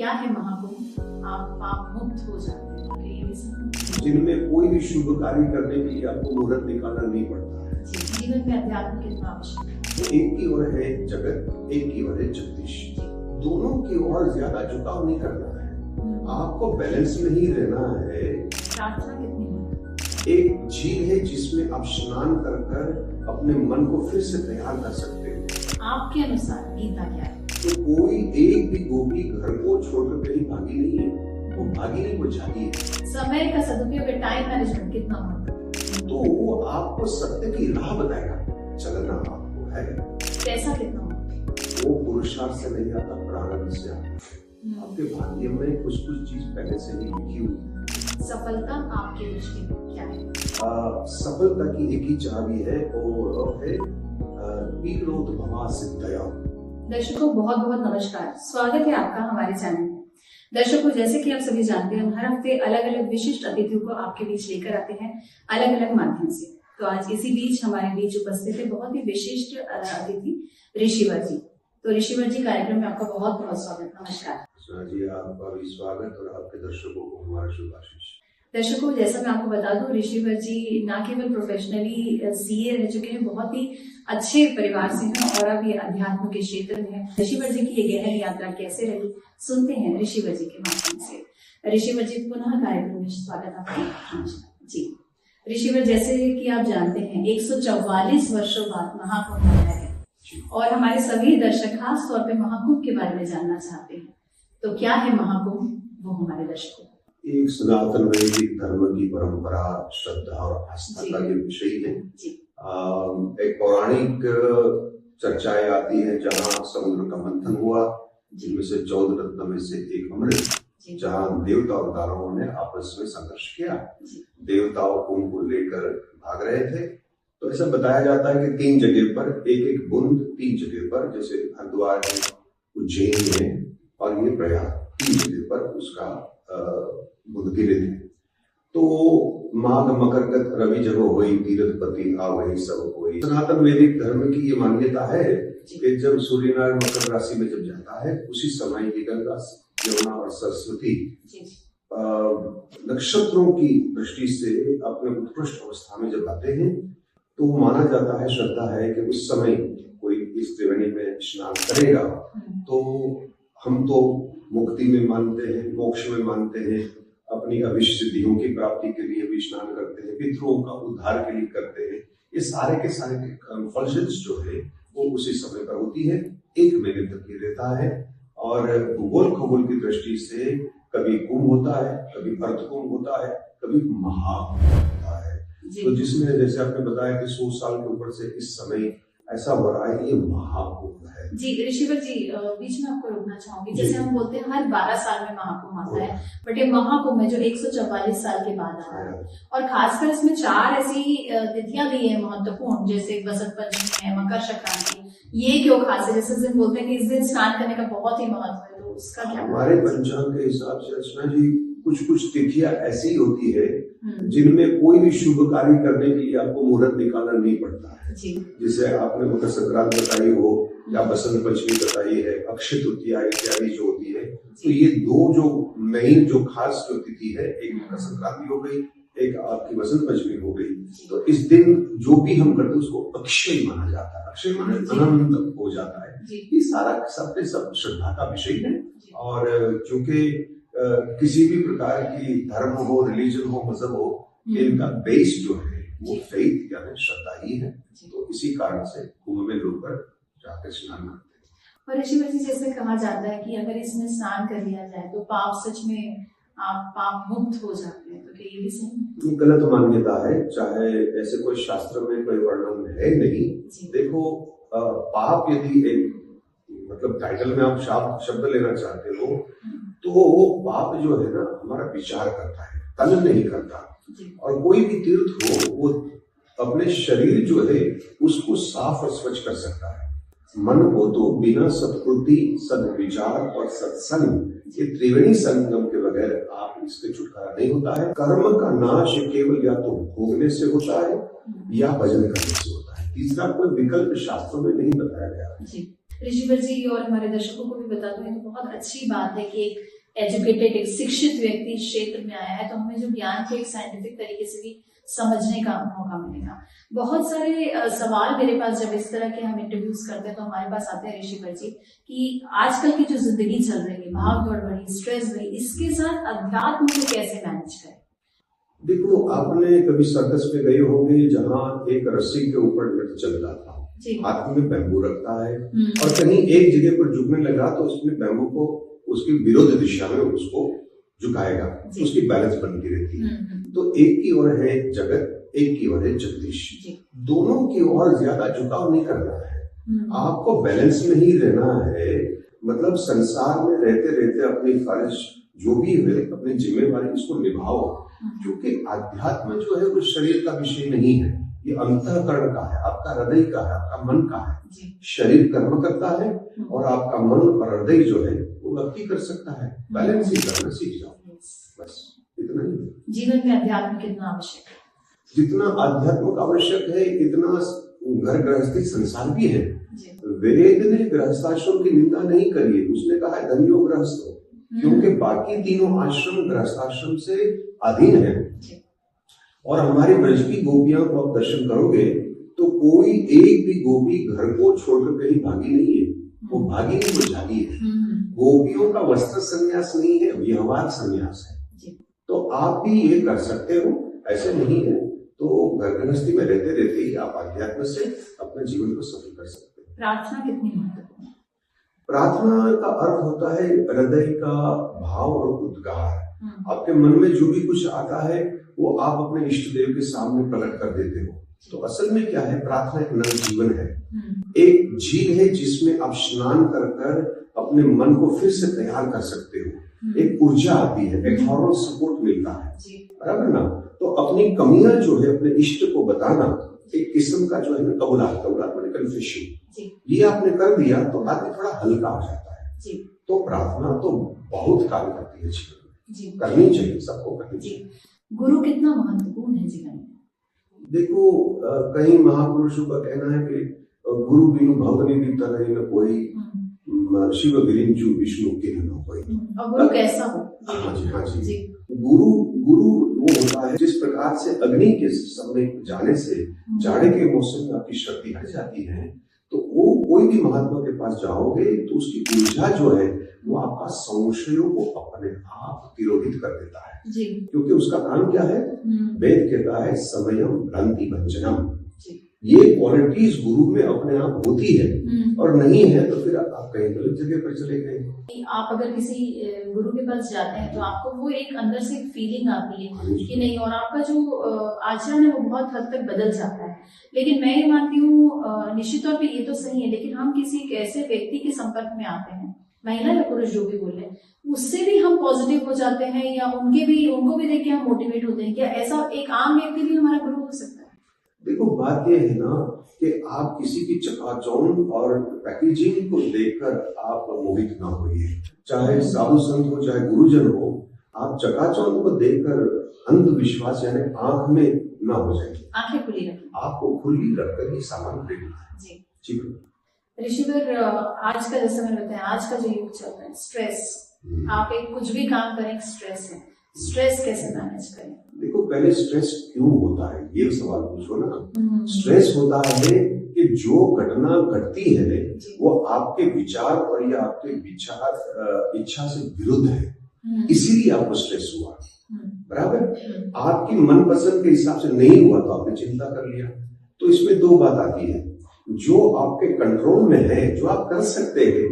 क्या है महाकुंभ? आप पाप मुक्त हो जाते हैं। तो ये भी सही। जिनमें कोई भी शुभ कार्य करने के लिए आपको मुहूर्त निकालना नहीं पड़ता है। जीवन में अध्यात्म कितना आवश्यक है? एक की ओर है जगत, एक की ओर है जगदीश। दोनों की ओर ज्यादा झुकाव नहीं करना है, आपको बैलेंस में ही रहना है। प्रार्थना कितनी महत्वपूर्ण? एक झील है जिसमें आप स्नान कर कर अपने मन को फिर से तैयार कर सकते हो। आपके अनुसार गीता क्या है? तो कोई एक भी गोपी घर को छोड़कर कहीं भागी नहीं है, वो भागी नहीं, वो जागी है। समय का सदुपयोग, टाइम मैनेजमेंट कितना महत्वपूर्ण? तो वो आपको सत्य की राह बताएगा, चलना आपको है। पैसा कितना महत्वपूर्ण? वो पुरुषार्थ से नहीं आता, प्रारंभ से आता है। आपके भाग्य में कुछ कुछ चीज पहले से ही लिखी हुई है। सफलता आपकी दृष्टि में क्या है? सफलता की एक ही चाबी है, वो है पीलोत भवा सिद्धया। दर्शकों बहुत बहुत नमस्कार, स्वागत है आपका हमारे चैनल में। दर्शकों, जैसे कि आप सभी जानते हैं, हम हर हफ्ते अलग अलग विशिष्ट अतिथियों को आपके बीच लेकर आते हैं अलग अलग माध्यम से। तो आज इसी बीच हमारे बीच उपस्थित है बहुत ही विशिष्ट अतिथि ऋषिवर जी। तो ऋषिवर जी, कार्यक्रम में आपका बहुत बहुत स्वागत। नमस्कार जी, आपका भी स्वागत और आपके दर्शकों को हमारा शुभाशीष। दर्शकों, जैसा मैं आपको बता दूं, ऋषिवर जी न केवल प्रोफेशनली सीए रह चुके हैं, बहुत ही अच्छे परिवार से हैं और अब ये अध्यात्म के क्षेत्र में है। ऋषिवर जी की ये गहन यात्रा कैसे रही, सुनते हैं ऋषिवर जी के माध्यम से। ऋषिवर जी, पुनः कार्यक्रम में स्वागत आपका जी। ऋषिवर, जैसे कि आप जानते हैं, 144 वर्षों बाद महाकुंभ आया है और हमारे सभी दर्शक खास तौर पे महाकुंभ के बारे में जानना चाहते हैं। तो क्या है महाकुंभ, वो हमारे दर्शकों? एक सनातन वैदिक धर्म की परंपरा, श्रद्धा और आस्था का ये विषय है। एक पौराणिक चर्चाएं आती है जहाँ समुद्र का मंथन हुआ, जिनमें से 14 रत्न में से एक अमृत, जहाँ देवता और दानवों ने आपस में संघर्ष किया। देवताओं कुंभ को लेकर भाग रहे थे, तो ऐसा बताया जाता है कि 3 जगह पर एक एक बूंद, 3 जगह पर, जैसे हरिद्वार है, उज्जैन है और ये प्रयाग, 3 जगह पर उसका बुध गिरे थे। तो माघ मकरगत रवि जब होई, तीर्थपति आवै सब कोई। सनातन वैदिक धर्म की ये मान्यता है कि जब सूर्यनारायण मकर राशि में जब जाता है, उसी समय ये गंगा, यमुना और सरस्वती नक्षत्रों की दृष्टि से अपने उत्कृष्ट अवस्था में जब आते हैं, तो माना जाता है, श्रद्धा है कि उस समय कोई इस त्रिवेणी में स्नान करेगा तो हम तो मुक्ति में मानते हैं, मोक्ष में मानते हैं, अपनी अभिष्ट सिद्धियों की प्राप्ति के लिए भी स्नान करते हैं, पितरों का उद्धार के लिए करते हैं। ये सारे के सारे कंपल्शंस जो है वो उसी समय पर होती है, 1 महीने तक ये रहता है। और भूगोल खगोल की दृष्टि से कभी कुंभ होता है, कभी अर्ध कुंभ होता है, कभी महाकुंभ होता है। तो जिसमें जैसे आपने बताया कि 100 साल के ऊपर से इस समय ऐसा हो रहा है, ये महाकुंभ है। जी ऋषिवर जी, बीच में आपको रोकना चाहूंगी। जैसे हम बोलते हैं हर 12 साल में महाकुंभ आता है, बट ये महाकुंभ है जो 144 साल के बाद आ रहा है। और खासकर इसमें 4 ऐसी तिथियां दी है महत्वपूर्ण, जैसे बसंत पंचमी है, मकर संक्रांति। ये क्यों खास है? जैसे हम बोलते हैं कि इस दिन स्नान करने का बहुत ही महत्व है, तो उसका क्या? हमारे पंचांग के हिसाब से अर्चना जी, कुछ कुछ तिथियां ऐसी होती है जिनमें कोई भी शुभ कार्य करने के लिए आपको मुहूर्त निकालना नहीं पड़ता है। जैसे आपने मकर संक्रांति बताई हो या बसंत पंचमी बताई है, अक्षय तृतीया इत्यादि जो होती है, तो ये 2 जो मेन जो खास जो तिथि है, एक मकर संक्रांति हो गई, एक आपकी बसंत पंचमी हो गई। तो इस दिन जो भी हम करते हैं उसको अक्षय माना जाता है। अक्षय माने अनंत हो जाता है। ये सारा सब श्रद्धा का विषय है। और क्योंकि किसी भी प्रकार की धर्म हो, रिलीजन हो, मजहब हो, इनका बेस जो है वो फेथ यानी श्रद्धा ही है। तो इसी कारण से कुंभ में लोग जाकर स्नान करते हैं। और ऋषिवर जी, जैसे कहा जाता है कि अगर इसमें स्नान कर लिया जाए तो पाप सच में आप पाप मुक्त हो जाते हैं, तो क्या ये भी सही? ये गलत मान्यता है, चाहे ऐसे कोई शास्त्र में कोई वर्णन है नहीं। देखो, पाप यदि मतलब टाइटल में आप शब्द लेना चाहते हो, तो वो पाप जो है ना हमारा विचार करता है, तन नहीं करता। और कोई भी तीर्थ हो, वो अपने शरीर जो है उसको साफ और स्वच्छ कर सकता है। मन को तो बिना सत्कृति, सद्विचार और सत्संग, ये त्रिवेणी संगम के बगैर आप इससे छुटकारा नहीं होता है। कर्म का नाश केवल या तो भोगने से होता है या भजन करने से होता है, तीसरा कोई विकल्प शास्त्रों में नहीं बताया गया है। ऋषिवर जी और हमारे दर्शकों को भी बता दूं, ये तो बहुत अच्छी बात है कि एक एजुकेटेड, एक शिक्षित व्यक्ति इस क्षेत्र में आया है, तो हमें जो ज्ञान को एक साइंटिफिक तरीके से भी समझने का मौका मिलेगा। बहुत सारे सवाल मेरे पास जब इस तरह के हम इंटरव्यूज करते हैं तो हमारे पास आते हैं ऋषिवर जी कि आजकल की जो जिंदगी चल रही है, भाग दौड़ बढ़ी, स्ट्रेस बढ़ी, इसके साथ अध्यात्म को कैसे मैनेज करें? देखो, आपने कभी सर्कस पे गए होंगे जहाँ एक रस्सी के ऊपर नृत्य चल रहा था, हाथ में बैम्बू रखता है और कहीं एक जगह पर झुकने लगा तो उसने बैम्बू को उसकी विरोध दिशा में उसको झुकाएगा, उसकी बैलेंस बनती रहती है। तो एक की ओर है जगत, एक की ओर है जगदीश, दोनों की ओर ज्यादा झुकाव नहीं करना है, आपको बैलेंस में ही रहना है। मतलब संसार में रहते रहते अपनी फर्ज जो भी है, अपनी जिम्मेवारी उसको निभाओ, क्योंकि अध्यात्म जो है वो शरीर का विषय नहीं है, ये अंतःकरण का है, आपका हृदय का है, आपका मन का है। शरीर कर्म करता है और आपका मन और हृदय जो है वो भक्ति कर सकता है। बैलेंस ही करना सीख जाओ, बस इतना ही। जीवन में अध्यात्म कितना आवश्यक है? जितना अध्यात्म आवश्यक है इतना घर गृहस्थी संसार भी है। वेद ने गृहस्थाश्रम की निंदा नहीं करी है, उसने कहा है धन्यो गृहस्थ, क्योंकि बाकी तीनों आश्रम गृहस्थाश्रम से अधीन है। और हमारी ब्रज की गोपियां को आप दर्शन करोगे तो कोई एक भी गोपी घर को छोड़कर कहीं भागी नहीं है, वो भागी नहीं, वो जागी है। गोपियों का वस्त्र संन्यास नहीं है, व्यवहार संन्यास है। तो आप भी ये कर सकते हो, ऐसे नहीं है तो घर गृहस्थी में रहते रहते ही आप अध्यात्म से अपने जीवन को सफल कर सकते हैं। प्रार्थना कितनी महत्वपूर्ण है? प्रार्थना का अर्थ होता है हृदय का भाव और उद्गार। आपके मन में जो भी कुछ आता है वो आप अपने इष्ट देव के सामने प्रकट कर देते हो। तो असल में क्या है, प्रार्थना एक नव जीवन है, एक झील है जिसमें आप स्नान कर कर अपने मन को फिर से तैयार कर सकते हो। एक ऊर्जा आती है, एक हॉर्मोनल सपोर्ट मिलता है, बराबर ना। तो अपनी कमियां जो है अपने इष्ट को बताना एक किस्म का जो है कबूलात मैंने कन्फेशन, ये आपने कर दिया तो आदमी थोड़ा हल्का हो जाता है। तो प्रार्थना तो बहुत काम करती है जीवन में, करनी चाहिए, सबको करनी चाहिए। गुरु कितना महत्वपूर्ण है जीवन में? देखो, कई महापुरुषों का कहना है कि गुरु बिनु भवनिधि तरह न कोई, शिव विरिंचु विष्णु के न कोई। और गुरु कैसा हो? हाँ जी। गुरु वो होता है जिस प्रकार से अग्नि के समय जाने से जाड़े के मौसम में आपकी शक्ति हट जाती है, तो वो कोई भी महात्मा के पास जाओगे तो उसकी ऊर्जा जो है वो आपका संशयों को अपने आप तिरोहित कर देता है। क्योंकि उसका काम क्या है, वेद कहता है समयम भ्रांति भंजनम। ये क्वालिटीज गुरु में अपने आप होती है, और नहीं है तो फिर आप कहीं गलत जगह पर चले गए। आप अगर किसी गुरु के पास जाते हैं तो आपको वो एक अंदर से फीलिंग आती है कि नहीं, और आपका जो आचरण है वो बहुत हद तक बदल जाता है। लेकिन मैं ये मानती हूँ निश्चित तौर पे ये तो सही है, लेकिन हम किसी एक ऐसे व्यक्ति के संपर्क में आते हैं, महिला या पुरुष जो भी बोले, उससे भी हम पॉजिटिव हो जाते हैं या उनको भी देख के हम मोटिवेट होते हैं। क्या ऐसा एक आम व्यक्ति भी हमारा गुरु हो सकता है? देखो, बात यह है ना कि आप किसी की चकाचौंध और पैकेजिंग को देखकर आप मोहित ना होइए। चाहे साधु संत हो, चाहे गुरुजन हो, आप चकाचौंध को देखकर अंधविश्वास यानी आंख में ना हो जाएगी। आंखें खुली रखें, आपको खुली रखकर ही सामान खरीदना है। जी ऋषिवर, आज का जैसे मैंने बताया, आज का जो युग चल रहा है, स्ट्रेस, आप एक कुछ भी काम करें स्ट्रेस है, स्ट्रेस कैसे मैनेज करें? देखो, पहले स्ट्रेस क्यों होता है ये सवाल पूछो ना। स्ट्रेस होता है कि जो घटना घटती है वो आपके विचार और या आपके विचार इच्छा से विरुद्ध है, इसीलिए आपको स्ट्रेस हुआ, बराबर। आपकी मनपसंद के हिसाब से नहीं हुआ तो आपने चिंता कर लिया। तो इसमें दो बात आती है, जो आपके कंट्रोल में है, जो आप कर सकते हैं,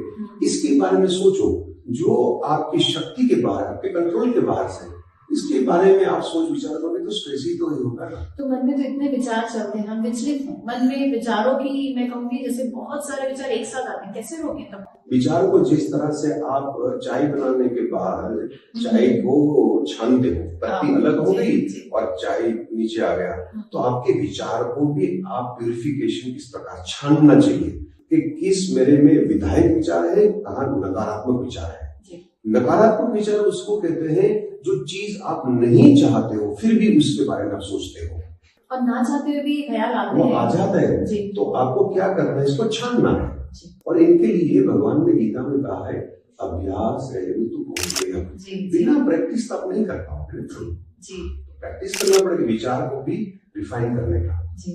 इसके बारे में सोचो। जो आपकी शक्ति के बाहर, आपके कंट्रोल के बाहर से, इसके बारे में आप सोच विचार करोगे तो स्ट्रेस ही तो ही होगा ना। तो मन में तो इतने विचार चलते हैं, हम विचलित हैं मन में विचारों की, मैं कहूंगी जैसे बहुत सारे विचार एक साथ आते हैं, कैसे रोकें तब? विचारों को जिस तरह से आप चाय बनाने के बाद चाय को छानते हो, पत्ती अलग हो गई और चाय नीचे आ गया, तो आपके विचार को भी आप प्यूरिफिकेशन इस प्रकार छानना चाहिए कि किस मेरे में विधायक विचार है, कहाँ नकारात्मक विचार है। नकारात्मक विचार उसको कहते हैं जो चीज आप नहीं चाहते हो फिर भी उसके बारे में आप सोचते हो, और ना चाहते हुए भी ख्याल आते हैं, वो आ जाता है। तो आपको क्या करना है, इसको छानना है। जी और इनके लिए भगवान ने गीता में कहा है अभ्यास रहेगी तो कौन जी बिना प्रैक्टिस तो आप नहीं कर पाओगे। जी प्रैक्टिस करना पड़ेगा विचार को भी रिफाइन करने का। जी।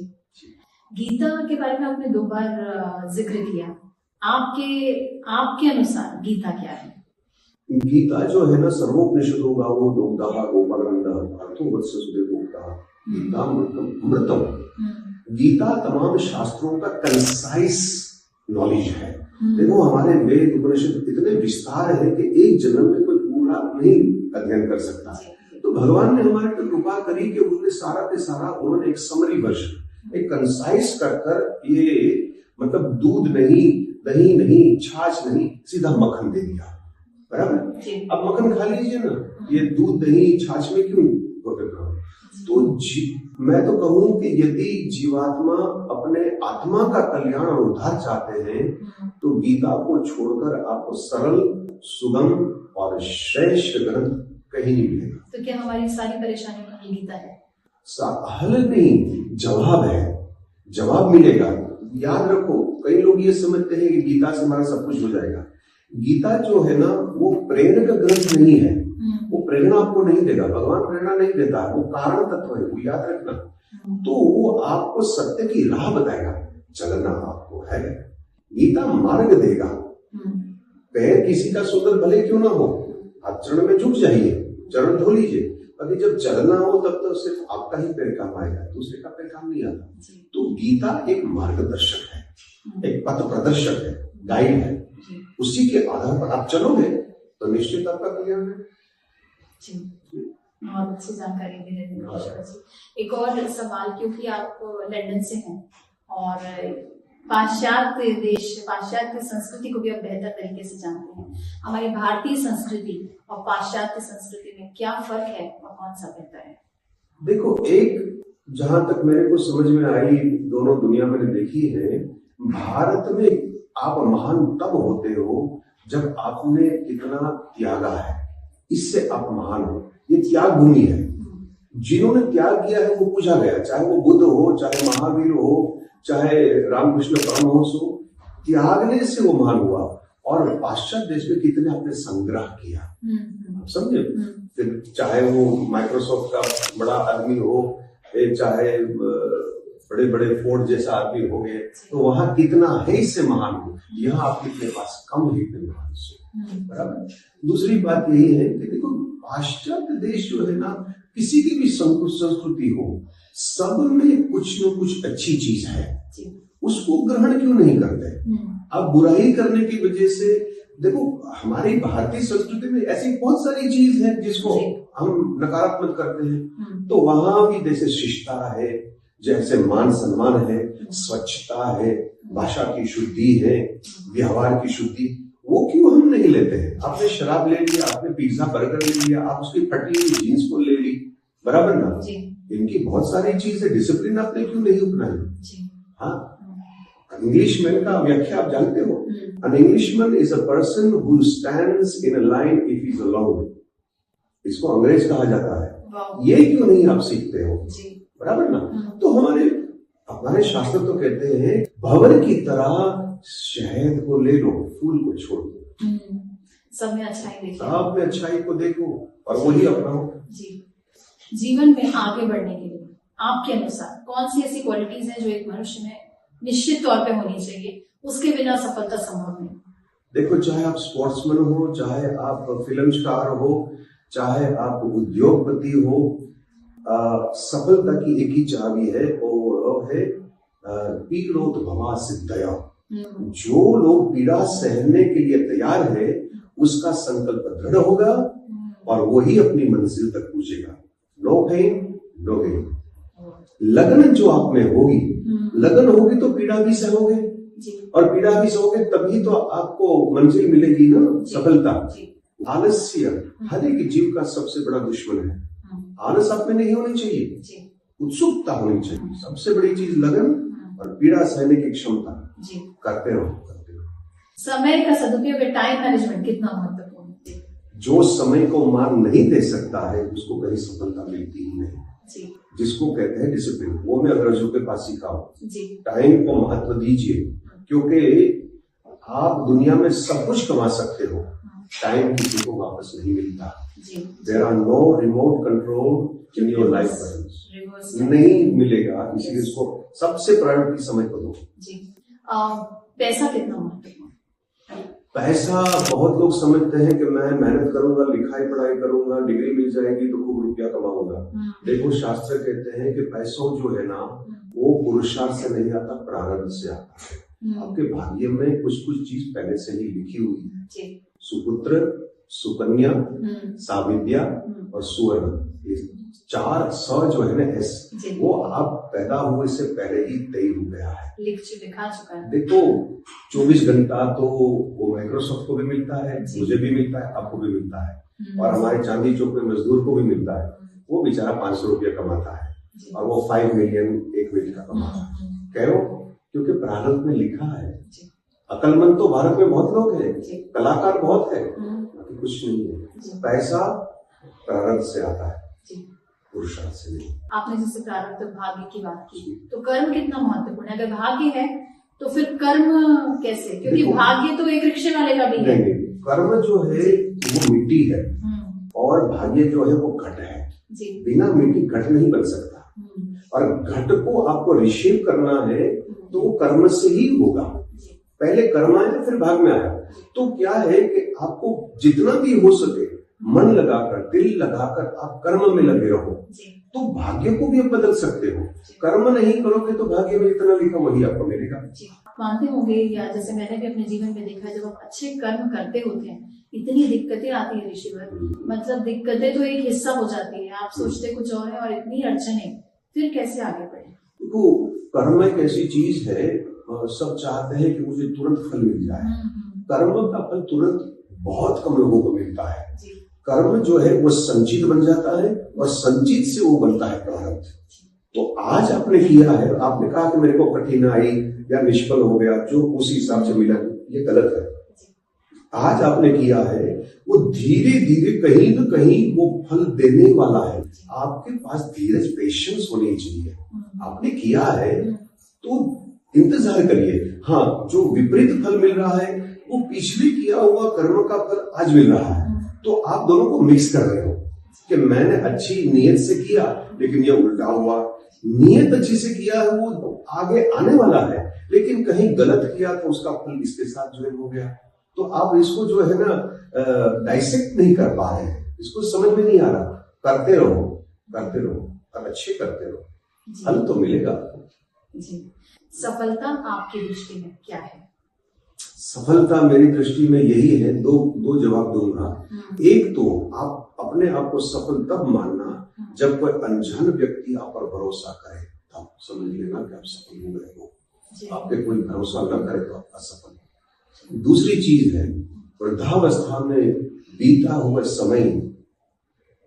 गीता के बारे में आपने 2 बार जिक्र किया, आपके अनुसार गीता क्या है? गीता जो है ना सर्वोपनिषदों का वो दोग्धा गोपालनंद अर्थो वत्स सुदेवोक्ता गीता अमृतम। गीता तमाम शास्त्रों का कंसाइज नॉलेज है। देखो हमारे वेद उपनिषद इतने विस्तार है कि एक जन्म में कोई पूरा नहीं अध्ययन कर सकता है। तो भगवान ने हमारे पर कृपा करी कि उसने सारा के सारा उन्होंने एक समरी वर्जन एक कंसाइज कर ये मतलब दूध नहीं दही नहीं छाछ नहीं सीधा मक्खन दे दिया। बराबर। अब मक्खन खा लीजिए ना, ये दूध दही छाछ में क्यों तो मैं तो कहूं कि यदि जीवात्मा अपने आत्मा का कल्याण और उद्धार चाहते हैं तो गीता को छोड़कर आपको सरल सुगम और श्रेष्ठ ग्रंथ कहीं नहीं मिलेगा। तो क्या हमारी सारी परेशानियों का हल गीता है? हल नहीं, जवाब है, जवाब मिलेगा। याद रखो कई लोग ये समझते हैं कि गीता से हमारा सब कुछ हो जाएगा। गीता जो है ना वो प्रेरक ग्रंथ नहीं है, वो प्रेरणा आपको नहीं देगा। भगवान प्रेरणा नहीं देता, वो कारण तत्व है, वो याद रखना। तो वो आपको सत्य की राह बताएगा, चलना आपको है। गीता मार्ग देगा। पैर किसी का सुंदर भले क्यों ना हो, आप चरण में झुक जाइए, चरण धो लीजिए। अभी जब चलना हो तब तो सिर्फ आपका ही पैर काम आएगा, दूसरे का पैर काम नहीं आता। तो गीता एक मार्गदर्शक है, एक पथ प्रदर्शक है, गाइड है। उसी के आधार पर आप चलोगे तो निश्चित आपका कल्याण है। बहुत अच्छी जानकारी दे रहे हैं। एक और सवाल, क्योंकि आप लंदन से हैं और पाश्चात्य देश पाश्चात्य संस्कृति को भी आप बेहतर तरीके से जानते हैं, हमारी भारतीय संस्कृति और पाश्चात्य संस्कृति में क्या फर्क है और कौन सा बेहतर है? देखो, एक जहां तक मेरे को समझ में आई, दोनों दुनिया मैंने देखी है। भारत में आप महान तब होते हो जब आपने कितना त्यागा है, इससे आप महान हो। ये त्याग भूमि है। जिन्होंने त्याग किया है वो पूछा गया, चाहे वो बुद्ध हो, चाहे महावीर हो, चाहे रामकृष्ण परमहंस हो, त्यागने से वो महान हुआ। और पाश्चात्य देश में कितने आपने संग्रह किया, आप समझे। फिर चाहे वो माइक्रोसॉफ्ट का बड़ा आदमी हो, चाहे बड़े बड़े फोर्ड जैसा आदमी हो गए, तो वहां कितना है इससे महान हो। यहाँ आप कितने पास कम है इतने महान से, बराबर। दूसरी बात यही है कि देखो पाश्चात्य देश जो है ना, किसी की भी संस्कृति हो, सब में कुछ न कुछ अच्छी चीज है, उसको ग्रहण क्यों नहीं करते। अब बुराई करने की वजह से देखो, हमारी भारतीय संस्कृति में ऐसी बहुत सारी चीज है जिसको हम नकारात्मक करते हैं। तो वहां भी जैसे शिष्टता है, जैसे मान सम्मान है, स्वच्छता है, भाषा की शुद्धि है, व्यवहार की शुद्धि, वो क्यों हम नहीं लेते हैं। आपने शराब ले लिया, आपने पिज्जा बर्गर ले लिया, आप उसकी फटी हुई जीन्स को ले ली, बराबर ना। इनकी बहुत सारी चीजें, डिसिप्लिन आपने क्यों नहीं अपनाई। हाँ, इंग्लिशमैन का व्याख्या आप जानते हो, an Englishman is a person who stands in a line if he is alone. इसको अंग्रेज कहा जाता है। ये क्यों नहीं आप सीखते हो, बराबर ना। तो हमारे शास्त्र तो कहते हैं भंवर की तरह शहद को ले लो, फूल को छोड़ दो। सब में अच्छाई देखो, सब में अच्छाई को देखो और वही अपनाओ। जीवन में आगे बढ़ने के लिए आपके अनुसार कौन सी ऐसी क्वालिटीज हैं जो एक मनुष्य में निश्चित तौर पे होनी चाहिए, उसके बिना सफलता संभव नहीं? देखो, चाहे आप स्पोर्ट्समैन हो, चाहे आप फिल्म स्टार हो, चाहे आप उद्योगपति हो, सफलता की एक ही चाबी है और है पीड़ोत भवा सिद्धया। जो लोग पीड़ा सहने के लिए तैयार है, उसका संकल्प दृढ़ होगा और वही अपनी मंजिल तक पहुंचेगा। No pain no gain. लगन जो आप में होगी, लगन होगी तो पीड़ा भी सहोगे, और पीड़ा भी सहोगे तभी तो आपको मंजिल मिलेगी ना, सफलता। आलस्य हर एक जीव का सबसे बड़ा दुश्मन है। आलस आप में नहीं होनी चाहिए, उत्सुकता होनी चाहिए। सबसे बड़ी चीज लगन और पीड़ा सहने की क्षमता। करते रहो। समय का सदुपयोग, टाइम मैनेजमेंट कितना महत्वपूर्ण है? जो समय को मान नहीं दे सकता है उसको कहीं सफलता मिलती ही नहीं। जिसको कहते हैं डिसिप्लिन, वो मैं अंग्रेजों के पास सीखा हूँ। टाइम को महत्व दीजिए, क्योंकि आप दुनिया में सब कुछ कमा सकते हो, टाइम किसी को वापस नहीं मिलता। There are no remote control in your life balance, नहीं मिलेगा। इसलिए इसको सबसे प्रायोरिटी समझ को दो। पैसा कितना महत्वपूर्ण? पैसा बहुत लोग समझते हैं कि मैं मेहनत करूंगा, लिखाई पढ़ाई करूंगा, डिग्री मिल जाएगी तो खूब रुपया कमाऊंगा। देखो शास्त्र कहते हैं कि पैसों जो है ना वो पुरुषार्थ से नहीं आता, प्रारब्ध से आता है। आपके भाग्य में कुछ कुछ चीज पहले से ही लिखी हुई है। सुपुत्र, सुकन्या, साविद्या और सुवर्ण, ये 4 स जो है ना एस, वो आप पैदा हुए से पहले ही तय हो गया है, लिखा चुका है। देखो 24 घंटा तो वो माइक्रोसॉफ्ट को भी मिलता है, मुझे भी मिलता है, आपको भी मिलता है, और हमारे चांदी चौक में मजदूर को भी मिलता है। वो बेचारा 500 रुपया कमाता है और वो 5 मिलियन 1 मिनट का कमाता है। क्यों? क्योंकि प्रारब्ध में लिखा है। अकलमंद तो भारत में बहुत लोग हैं, कलाकार बहुत है, कुछ नहीं है। पैसा प्रारब्ध से आता है, पुरुषार्थ से नहीं। आपने जैसे प्रारब्ध भाग्य की बात की, तो कर्म कितना महत्वपूर्ण है? अगर भाग्य है तो फिर कर्म कैसे? क्योंकि भाग्य तो एक रिक्शे वाले का भी है। कर्म जो है वो मिट्टी है और भाग्य जो है वो घट है। बिना मिट्टी घट नहीं बन सकता, और घट को आपको रिसीव करना है तो वो कर्म से ही होगा। पहले कर्म आया फिर भाग में आया। तो क्या है कि आपको जितना भी हो सके मन लगाकर, दिल लगाकर आप कर्म में लगे रहो, तो भाग्य को भी आप बदल सकते हो। कर्म नहीं करोगे तो भाग्य में जितना लिखा वही आपको मिलेगा। मानते होंगे, या जैसे मैंने भी अपने जीवन में देखा, जब आप अच्छे कर्म करते होते हैं इतनी दिक्कतें आती है ऋषिवर, मतलब दिक्कतें तो एक हिस्सा हो जाती है, आप सोचते कुछ और है और इतनी अड़चने, फिर कैसे आगे बढ़े? देखो कर्म एक ऐसी चीज है, सब चाहते हैं कि मुझे तुरंत फल मिल जाए। कर्म का फल तुरंत बहुत कम लोगों को मिलता है। कर्म जो है वो संचित बन जाता है और संचित से वो बनता है प्रारब्ध। तो आज आपने किया है, आपने कहा कि मेरे को कठिनाई या निष्फल हो गया, जो उस हिसाब से मिला, ये गलत है। आज आपने किया है वो धीरे धीरे कहीं न कहीं वो फल देने वाला है। आपके पास धीरज, पेशेंस होनी चाहिए। आपने किया है तो इंतजार करिए। हाँ, जो विपरीत फल मिल रहा है वो पिछले किया हुआ कर्म का फल आज मिल रहा है। तो आप दोनों को मिक्स कर रहे हो कि मैंने अच्छी नीयत से किया लेकिन ये उल्टा हुआ। नीयत अच्छी से किया है वो आगे आने वाला है, लेकिन कहीं गलत किया तो उसका फल इसके साथ ज्वाइन हो गया। तो आप इसको जो है ना डाइसेक्ट नहीं कर पा रहे हैं, इसको समझ में नहीं आ रहा। करते रहो और अच्छे करते रहो, फल तो मिलेगा जी। सफलता आपकी दृष्टि में क्या है? सफलता मेरी दृष्टि में यही है, दो जवाब दूंगा। एक तो आप अपने आप को सफल तब मानना जब कोई अनजान व्यक्ति आप पर भरोसा करे, तब समझ लेना कि आप सफल हो गए हो। आपके कोई भरोसा न करे तो आप असफल। दूसरी चीज है, वृद्धावस्था में बीता हुआ समय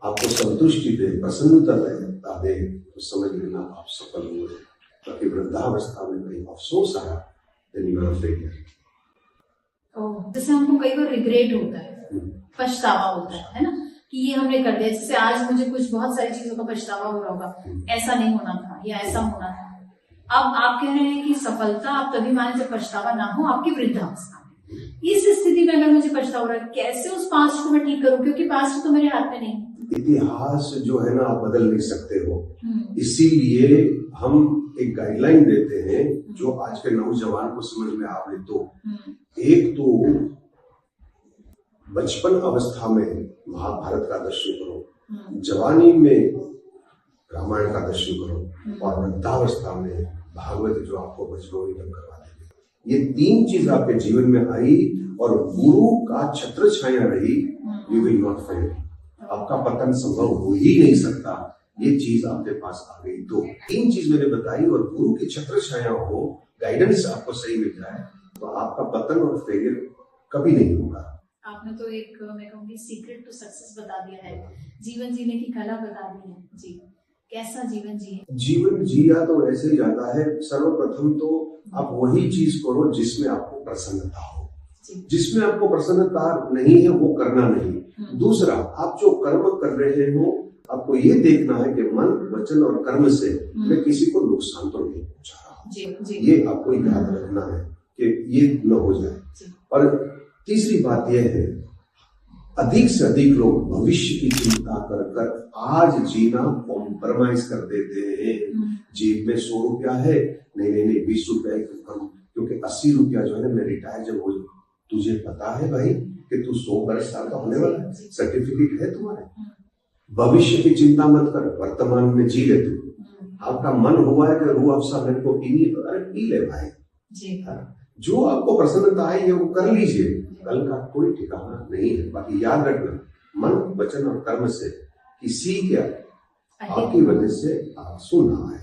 आपको संतुष्टि दे, प्रसन्नता दे, तो समझ लेना आप सफल हुए। ताकि वृद्धावस्था में कहीं अफसोस आया, then you are a failure। जैसे हमको कई बार रिग्रेट होता है, पछतावा होता है ना, कि ये हमने कर दिया। जैसे आज मुझे कुछ बहुत सारी चीजों का पछतावा हो रहा होगा, ऐसा नहीं होना था या ऐसा होना था। अब आप कह रहे हैं कि सफलता आप तभी माने जब पछतावा ना हो आपकी वृद्धावस्था में। इस स्थिति में अगर मुझे पछतावा हो रहा है, कैसे उस पास्ट को मैं ठीक करूं? क्योंकि पास्ट तो मेरे हाथ में नहीं। इतिहास जो है ना आप बदल नहीं सकते हो, इसीलिए हम एक गाइडलाइन देते हैं जो आज के नौजवान को समझ में आवे। तो एक तो बचपन अवस्था में महाभारत का दर्शन करो, जवानी में रामायण का दर्शन करो, और वृद्धावस्था में भागवत जो आपको बचनों करवा देंगे। ये 3 चीज आपके जीवन में आई और गुरु का छत्र छाया रही, यू विल नॉट फेल। आपका पतन संभव हो ही नहीं सकता। ये चीज आपके पास आ गई तो 3 चीज मैंने बताई, और गुरु की छत्र छाया हो, गाइडेंस आपको सही मिल जाए, तो आपका पतन और फेलियर कभी नहीं होगा। आपने तो एक, मैं कहूँगी, सीक्रेट टू सक्सेस बता दिया है, जीवन जीने की कला बता दी है जी। कैसा जीवन जिए? जीवन जिया तो ऐसे ही जाता है। सर्वप्रथम तो आप वही चीज करो जिसमें आपको प्रसन्नता हो। जिसमें आपको प्रसन्नता नहीं है वो करना नहीं। दूसरा, आप जो कर्म कर रहे हो आपको ये देखना है कि मन, वचन और कर्म से मैं किसी को नुकसान तो नहीं पहुंचा रहा हूँ। ये आपको याद रखना है कि ये न हो जाए। और तीसरी बात यह है, अधिक से अधिक लोग भविष्य की चिंता कर कर आज जीना कॉम्प्रोमाइज कर देते हैं। जेब में 100 रुपया है, नहीं 20 रुपया कम, क्योंकि 80 रुपया जो है ना मैं रिटायर जब हो, तुझे पता है भाई कि तू 100 साल का होने वाला है, सर्टिफिकेट है तुम्हारे। भविष्य की चिंता मत कर, वर्तमान में जी ले तू। आपका मन हुआ है कि रूह अफ़ज़ा मेरे को पीनी है, अरे पी ले भाई जी। जो आपको प्रसन्नता आई है वो कर लीजिए, कल का कोई ठिकाना नहीं है। बाकी याद रखना, मन वचन और कर्म से किसी के आपकी वजह से आंसू ना आए।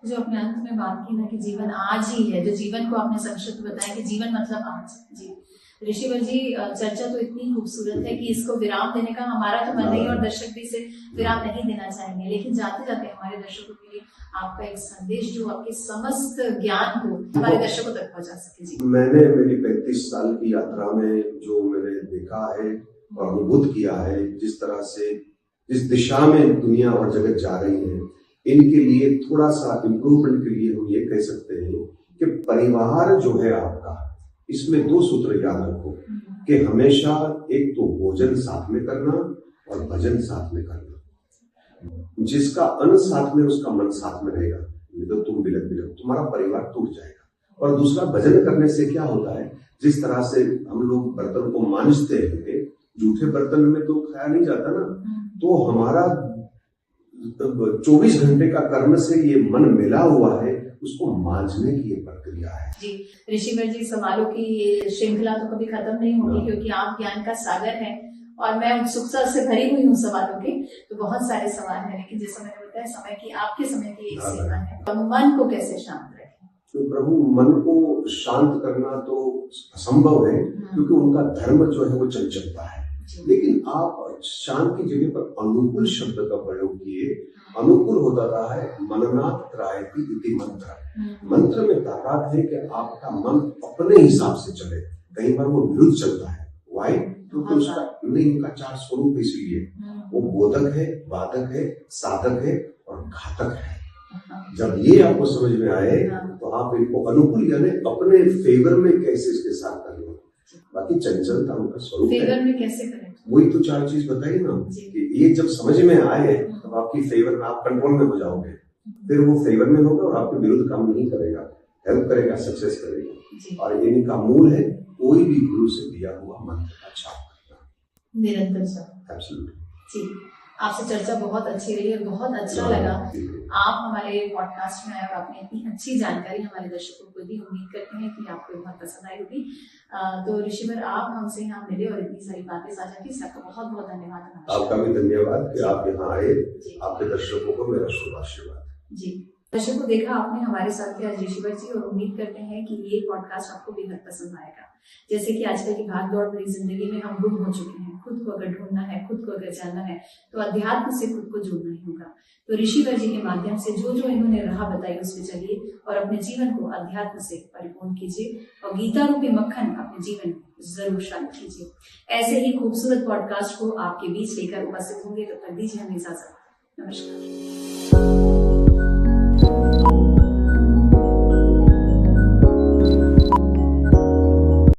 जो अपने अंत में बात की ना कि जीवन आज ही है, जो जीवन को आपने संक्षिप्त बताया कि जीवन मतलब आज जी। ऋषिवर जी, चर्चा तो इतनी खूबसूरत है कि इसको विराम देने का हमारा तो मन नहीं और दर्शक भी इसे विराम नहीं देना चाहेंगे, लेकिन जाते जाते हमारे दर्शकों के लिए आपका एक संदेश जो आपके समस्त ज्ञान को हमारे दर्शकों तक पहुंचा सके जी। मैंने मेरी 35 साल की यात्रा में जो मैंने देखा है और अनुभूत किया है, जिस तरह से जिस दिशा में दुनिया और जगत जा रही है, इनके लिए थोड़ा सा इम्प्रूवमेंट के लिए हम ये कह सकते हैं कि परिवार जो है आपका, इसमें 2 सूत्र याद रखो कि हमेशा एक तो भोजन साथ में करना और भजन साथ में करना। जिसका अन्न साथ में, उसका मन साथ में रहेगा, नहीं तो तुम बिलक तुम्हारा परिवार टूट जाएगा। और दूसरा, भजन करने से क्या होता है, जिस तरह से हम लोग बर्तन को मांजते हैं, जूठे बर्तन में तो खाया नहीं जाता ना, तो हमारा 24 घंटे का कर्म से ये मन मिला हुआ है, उसको मांझने की ये प्रक्रिया है जी। ऋषिवर जी, सवालों की ये श्रृंखला तो कभी खत्म नहीं होगी, क्योंकि आप ज्ञान का सागर हैं और मैं उत्सुकता से भरी हुई हूँ सवालों की। तो बहुत सारे सवाल हैं, लेकिन जैसा मैंने बताया, समय की, आपके समय की एक सीमा है। तो मन को कैसे शांत रखें? तो प्रभु, मन को शांत करना तो असंभव है, क्योंकि उनका धर्म जो है वो चंचलता है। लेकिन आप शांत की जगह पर अनुकूल शब्द का प्रयोग किए। अनुकूल होता है मननात् त्रायति इति मंत्र। मंत्र में ताकत है कि आपका मन अपने हिसाब से चले। कई बार वो विरुद्ध चलता है। वाई? क्योंकि उसका नहीं, उनका 4 स्वरूप, इसलिए वो बोधक है, बाधक है, साधक है और घातक है। जब ये आपको समझ में आए तो आप इनको अनुकूल यानी अपने फेवर में कैसे इसके साथ करें। बाकी चंचलता उनका स्वरूप है। फेवर में कैसे करें? वही तो 4 चीज बताई ना कि ये जब समझ में आए तब आपकी फेवर में, आप कंट्रोल में हो जाओगे। फिर वो फेवर में होगा और आपके विरुद्ध काम नहीं करेगा, हेल्प करेगा, सक्सेस करेगा। और इनका मूल है कोई भी गुरु से दिया हुआ मंत्र का जाप करना, निरंतर जाप। एब्सोल्युटली जी, आपसे चर्चा बहुत अच्छी रही और बहुत अच्छा लगा आप हमारे पॉडकास्ट में आए और आपने इतनी अच्छी जानकारी हमारे दर्शकों को दी। उम्मीद करते हैं कि आपको बहुत पसंद आई होगी। तो ऋषिवर, आप हमसे यहाँ मिले और इतनी सारी बातें साझा की, इसका बहुत बहुत धन्यवाद। आपका भी धन्यवाद कि आप यहाँ आए। आपके दर्शकों को मेरा शुभ आशीर्वाद। जी, दर्शकों, देखा आपने हमारे साथ थे आज ऋषिवर जी, और उम्मीद करते हैं कि ये पॉडकास्ट आपको बेहद पसंद आएगा। जैसे कि आजकल की भाग दौड़ भरी जिंदगी में हम गुम हो चुके हैं। खुद को अगर ढूंढना है, खुद को अगर जानना है, तो अध्यात्म से खुद को जोड़ना ही होगा। तो ऋषिवर जी के माध्यम से जो इन्होंने राह बताई उस पे चलिए और अपने जीवन को अध्यात्म से परिपूर्ण कीजिए और गीता रूपी मक्खन अपने जीवन में जरूर शामिल कीजिए। ऐसे ही खूबसूरत पॉडकास्ट को आपके बीच लेकर उपस्थित होंगे। तो तब दीजिए हमें इजाजत। नमस्कार।